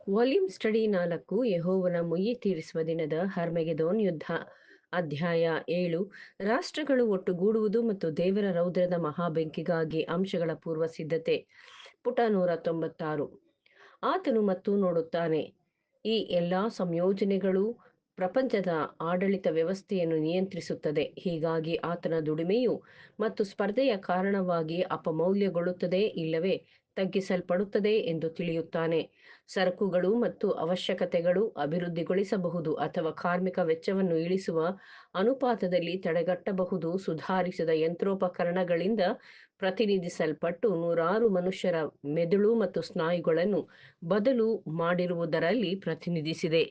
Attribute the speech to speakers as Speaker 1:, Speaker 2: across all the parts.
Speaker 1: Volume study 4 ಯೆಹೋವನ ಮುಯ್ಯಿ ತೀರಿಸುವ ದಿನದ ಹರ್ಮೆಗೆದೋನ್ ಯುದ್ಧ. ಅಧ್ಯಾಯ 7 ರಾಷ್ಟ್ರಗಳು ಒಟ್ಟುಗೂಡುವುದು ಮತ್ತು ದೇವರ ರೌದ್ರದ ಮಹಾಬೆಂಕಿಗಾಗಿ ಅಂಶಗಳ ಪೂರ್ವ ಸಿದ್ಧತೆ. ಪುಟ 196. ಆತನು ಮತ್ತು ನೋಡುತ್ತಾನೆ. ಈ ಎಲ್ಲಾ ಸಂಯೋಜನೆಗಳು ಪ್ರಪಂಚದ ಆಡಳಿತ ವ್ಯವಸ್ಥೆಯನ್ನು ನಿಯಂತ್ರಿಸುತ್ತದೆ. ಹೀಗಾಗಿ ಆತನ ದುಡಿಮೆಯು ಮತ್ತು ಸ್ಪರ್ಧೆಯ ಕಾರಣವಾಗಿ ಅಪಮೌಲ್ಯಗೊಳ್ಳುತ್ತದೆ ಇಲ್ಲವೇ ತಗ್ಗಿಸಲ್ಪಡುತ್ತದೆ ಎಂದು ತಿಳಿಯುತ್ತಾನೆ. ಸರಕುಗಳು ಮತ್ತು ಅವಶ್ಯಕತೆಗಳು ಅಭಿವೃದ್ಧಿಗೊಳಿಸಬಹುದು ಅಥವಾ ಕಾರ್ಮಿಕ ವೆಚ್ಚವನ್ನು ಇಳಿಸುವ ಅನುಪಾತದಲ್ಲಿ ತಡೆಗಟ್ಟಬಹುದು. ಸುಧಾರಿಸಿದ ಯಂತ್ರೋಪಕರಣಗಳಿಂದ ಪ್ರತಿನಿಧಿಸಲ್ಪಟ್ಟು ನೂರಾರು ಮನುಷ್ಯರ ಮೆದುಳು ಮತ್ತು ಸ್ನಾಯುಗಳನ್ನು ಬದಲು ಮಾಡಿರುವುದರಲ್ಲಿ ಪ್ರತಿನಿಧಿಸಿದೆ.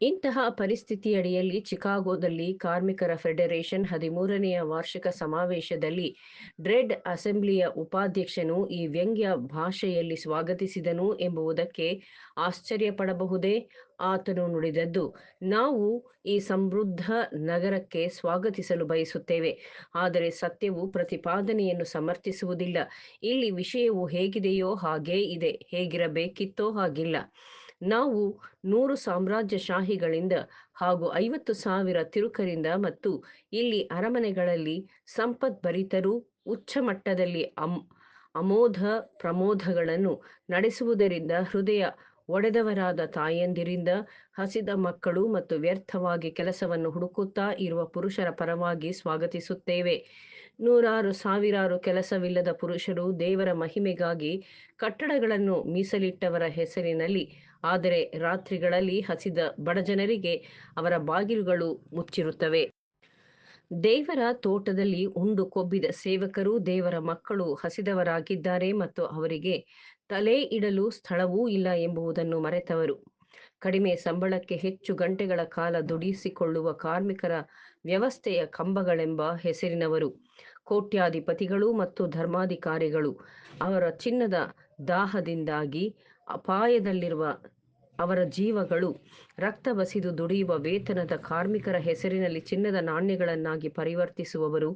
Speaker 1: ಇಂತಹ ಪರಿಸ್ಥಿತಿಯಡಿಯಲ್ಲಿ ಚಿಕಾಗೋದಲ್ಲಿ ಕಾರ್ಮಿಕರ ಫೆಡರೇಷನ್ 13ನೆಯ ವಾರ್ಷಿಕ ಸಮಾವೇಶದಲ್ಲಿ ಡ್ರೆಡ್ ಅಸೆಂಬ್ಲಿಯ ಉಪಾಧ್ಯಕ್ಷನು ಈ ವ್ಯಂಗ್ಯ ಭಾಷೆಯಲ್ಲಿ ಸ್ವಾಗತಿಸಿದನು ಎಂಬುದಕ್ಕೆ ಆಶ್ಚರ್ಯಪಡಬಹುದೇ? ಆತನು ನುಡಿದದ್ದು, ನಾವು ಈ ಸಮೃದ್ಧ ನಗರಕ್ಕೆ ಸ್ವಾಗತಿಸಲು ಬಯಸುತ್ತೇವೆ, ಆದರೆ ಸತ್ಯವು ಪ್ರತಿಪಾದನೆಯನ್ನು ಸಮರ್ಥಿಸುವುದಿಲ್ಲ. ಇಲ್ಲಿ ವಿಷಯವು ಹೇಗಿದೆಯೋ ಹಾಗೇ ಇದೆ, ಹೇಗಿರಬೇಕಿತ್ತೋ ಹಾಗಿಲ್ಲ. ನಾವು 100 ಸಾಮ್ರಾಜ್ಯಶಾಹಿಗಳಿಂದ ಹಾಗೂ 50,000 ತಿರುಕರಿಂದ ಮತ್ತು ಇಲ್ಲಿ ಅರಮನೆಗಳಲ್ಲಿ ಸಂಪದ್ಭರಿತರೂ ಉಚ್ಚಮಟ್ಟದಲ್ಲಿ ಅಮೋಘ ಪ್ರಮೋದಗಳನ್ನು ನಡೆಸುವುದರಿಂದ ಹೃದಯ ಒಡೆದವರಾದ ತಾಯಂದಿರಿಂದ ಹಸಿದ ಮಕ್ಕಳು ಮತ್ತು ವ್ಯರ್ಥವಾಗಿ ಕೆಲಸವನ್ನು ಹುಡುಕುತ್ತಾ ಇರುವ ಪುರುಷರ ಪರವಾಗಿ ಸ್ವಾಗತಿಸುತ್ತೇವೆ. ನೂರಾರು ಸಾವಿರಾರು ಕೆಲಸವಿಲ್ಲದ ಪುರುಷರು ದೇವರ ಮಹಿಮೆಗಾಗಿ ಕಟ್ಟಡಗಳನ್ನು ಮೀಸಲಿಟ್ಟವರ ಹೆಸರಿನಲ್ಲಿ, ಆದರೆ ರಾತ್ರಿಗಳಲ್ಲಿ ಹಸಿದ ಬಡಜನರಿಗೆ ಅವರ ಬಾಗಿಲುಗಳು ಮುಚ್ಚಿರುತ್ತವೆ. ದೇವರ ತೋಟದಲ್ಲಿ ಉಂಡು ಕೊಬ್ಬಿದ ಸೇವಕರು ದೇವರ ಮಕ್ಕಳು ಹಸಿದವರಾಗಿದ್ದಾರೆ ಮತ್ತು ಅವರಿಗೆ ತಲೆ ಇಡಲು ಸ್ಥಳವೂ ಇಲ್ಲ ಎಂಬುದನ್ನು ಮರೆತವರು. ಕಡಿಮೆ ಸಂಬಳಕ್ಕೆ ಹೆಚ್ಚು ಗಂಟೆಗಳ ಕಾಲ ದುಡಿಸಿಕೊಳ್ಳುವ ಕಾರ್ಮಿಕರ ವ್ಯವಸ್ಥೆಯ ಕಂಬಗಳೆಂಬ ಹೆಸರಿನವರು. ಕೋಟ್ಯಾಧಿಪತಿಗಳು ಮತ್ತು ಧರ್ಮಾಧಿಕಾರಿಗಳು ಅವರ ಚಿನ್ನದ ದಾಹದಿಂದಾಗಿ ಅಪಾಯದಲ್ಲಿರುವ ಅವರ ಜೀವಗಳು ರಕ್ತ ಬಸಿದು ದುಡಿಯುವ ವೇತನದ ಕಾರ್ಮಿಕರ ಹೆಸರಿನಲ್ಲಿ ಚಿನ್ನದ ನಾಣ್ಯಗಳನ್ನಾಗಿ ಪರಿವರ್ತಿಸುವವರು.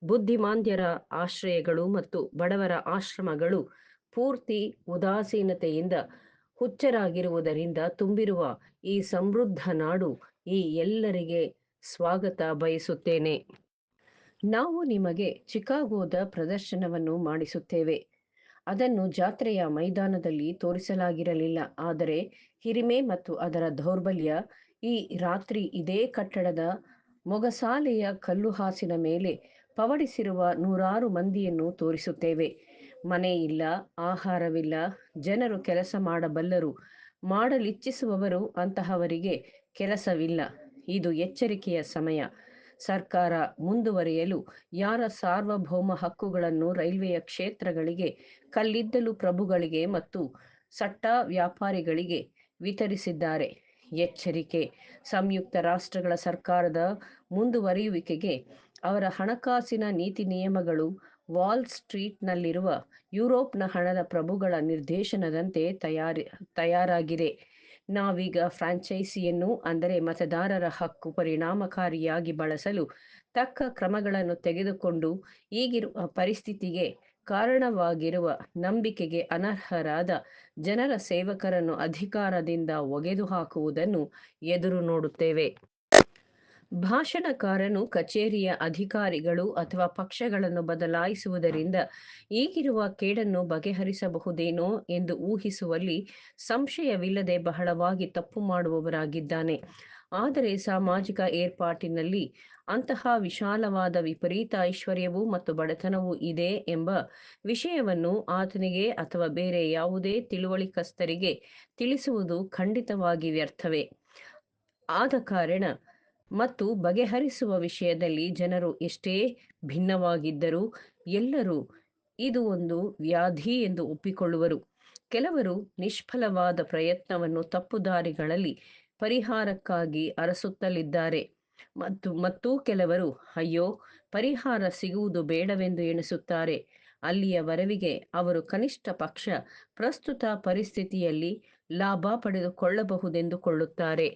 Speaker 1: ಬುದ್ಧಿಮಾಂದ್ಯರ ಆಶ್ರಯಗಳು ಮತ್ತು ಬಡವರ ಆಶ್ರಮಗಳು ಪೂರ್ತಿ ಉದಾಸೀನತೆಯಿಂದ ಹುಚ್ಚರಾಗಿರುವುದರಿಂದ ತುಂಬಿರುವ ಈ ಸಮೃದ್ಧ ನಾಡು ಈ ಎಲ್ಲರಿಗೆ ಸ್ವಾಗತ ಬಯಸುತ್ತೇನೆ. ನಾವು ನಿಮಗೆ ಚಿಕಾಗೋದ ಪ್ರದರ್ಶನವನ್ನು ಮಾಡಿಸುತ್ತೇವೆ. ಅದನ್ನು ಜಾತ್ರೆಯ ಮೈದಾನದಲ್ಲಿ ತೋರಿಸಲಾಗಿರಲಿಲ್ಲ, ಆದರೆ ಹಿರಿಮೆ ಮತ್ತು ಅದರ ದೌರ್ಬಲ್ಯ ಈ ರಾತ್ರಿ ಇದೇ ಕಟ್ಟಡದ ಮೊಗಸಾಲೆಯ ಕಲ್ಲುಹಾಸಿನ ಮೇಲೆ ಪವಡಿಸಿರುವ ನೂರಾರು ಮಂದಿಯನ್ನು ತೋರಿಸುತ್ತೇವೆ. ಮನೆಯಿಲ್ಲ, ಆಹಾರವಿಲ್ಲ, ಜನರು ಕೆಲಸ ಮಾಡಬಲ್ಲರು, ಮಾಡಲಿಚ್ಛಿಸುವವರು, ಅಂತಹವರಿಗೆ ಕೆಲಸವಿಲ್ಲ. ಇದು ಎಚ್ಚರಿಕೆಯ ಸಮಯ. ಸರ್ಕಾರ ಮುಂದುವರಿಯಲು ಯಾರ ಸಾರ್ವಭೌಮ ಹಕ್ಕುಗಳನ್ನು ರೈಲ್ವೆಯ ಕ್ಷೇತ್ರಗಳಿಗೆ, ಕಲ್ಲಿದ್ದಲು ಪ್ರಭುಗಳಿಗೆ ಮತ್ತು ಸಟ್ಟ ವ್ಯಾಪಾರಿಗಳಿಗೆ ವಿತರಿಸಿದ್ದಾರೆ. ಎಚ್ಚರಿಕೆ: ಸಂಯುಕ್ತ ರಾಷ್ಟ್ರಗಳ ಸರ್ಕಾರದ ಮುಂದುವರಿಯುವಿಕೆಗೆ ಅವರ ಹಣಕಾಸಿನ ನೀತಿ ನಿಯಮಗಳು ವಾಲ್ ಸ್ಟ್ರೀಟ್ನಲ್ಲಿರುವ ಯುರೋಪ್ನ ಹಣದ ಪ್ರಭುಗಳ ನಿರ್ದೇಶನದಂತೆ ತಯಾರಾಗಿದೆ. ನಾವೀಗ ಫ್ರಾಂಚೈಸಿಯನ್ನು, ಅಂದರೆ ಮತದಾರರ ಹಕ್ಕು, ಪರಿಣಾಮಕಾರಿಯಾಗಿ ಬಳಸಲು ತಕ್ಕ ಕ್ರಮಗಳನ್ನು ತೆಗೆದುಕೊಂಡು ಈಗಿರುವ ಪರಿಸ್ಥಿತಿಗೆ ಕಾರಣವಾಗಿರುವ ನಂಬಿಕೆಗೆ ಅನರ್ಹರಾದ ಜನರ ಸೇವಕರನ್ನು ಅಧಿಕಾರದಿಂದ ಒಗೆದುಹಾಕುವುದನ್ನು ಎದುರು ನೋಡುತ್ತೇವೆ. ಭಾಷಣಕಾರನು ಕಚೇರಿಯ ಅಧಿಕಾರಿಗಳು ಅಥವಾ ಪಕ್ಷಗಳನ್ನು ಬದಲಾಯಿಸುವುದರಿಂದ ಈಗಿರುವ ಕೇಡನ್ನು ಬಗೆಹರಿಸಬಹುದೇನೋ ಎಂದು ಊಹಿಸುವಲ್ಲಿ ಸಂಶಯವಿಲ್ಲದೆ ಬಹಳವಾಗಿ ತಪ್ಪು ಮಾಡುವವರಾಗಿದ್ದಾನೆ. ಆದರೆ ಸಾಮಾಜಿಕ ಏರ್ಪಾಟಿನಲ್ಲಿ ಅಂತಹ ವಿಶಾಲವಾದ ವಿಪರೀತ ಐಶ್ವರ್ಯವೂ ಮತ್ತು ಬಡತನವೂ ಇದೆ ಎಂಬ ವಿಷಯವನ್ನು ಆತನಿಗೆ ಅಥವಾ ಬೇರೆ ಯಾವುದೇ ತಿಳುವಳಿಕಸ್ಥರಿಗೆ ತಿಳಿಸುವುದು ಖಂಡಿತವಾಗಿ ವ್ಯರ್ಥವೇ. ಆದ ಕಾರಣ ಮತ್ತು ಬಗೆಹರಿಸುವ ವಿಷಯದಲ್ಲಿ ಜನರು ಎಷ್ಟೇ ಭಿನ್ನವಾಗಿದ್ದರೂ ಎಲ್ಲರೂ ಇದು ಒಂದು ವ್ಯಾಧಿ ಎಂದು ಒಪ್ಪಿಕೊಳ್ಳುವರು. ಕೆಲವರು ನಿಷ್ಫಲವಾದ ಪ್ರಯತ್ನವನ್ನು ತಪ್ಪುದಾರಿಗಳಲ್ಲಿ ಪರಿಹಾರಕ್ಕಾಗಿ ಅರಸುತ್ತಲಿದ್ದಾರೆ ಮತ್ತು ಕೆಲವರು ಅಯ್ಯೋ, ಪರಿಹಾರ ಸಿಗುವುದು ಬೇಡವೆಂದು ಎಣಿಸುತ್ತಾರೆ. ಅಲ್ಲಿಯವರೆಗೆ ಅವರು ಕನಿಷ್ಠ ಪಕ್ಷ ಪ್ರಸ್ತುತ ಪರಿಸ್ಥಿತಿಯಲ್ಲಿ ಲಾಭ ಪಡೆದುಕೊಳ್ಳಬಹುದೆಂದುಕೊಳ್ಳುತ್ತಾರೆ.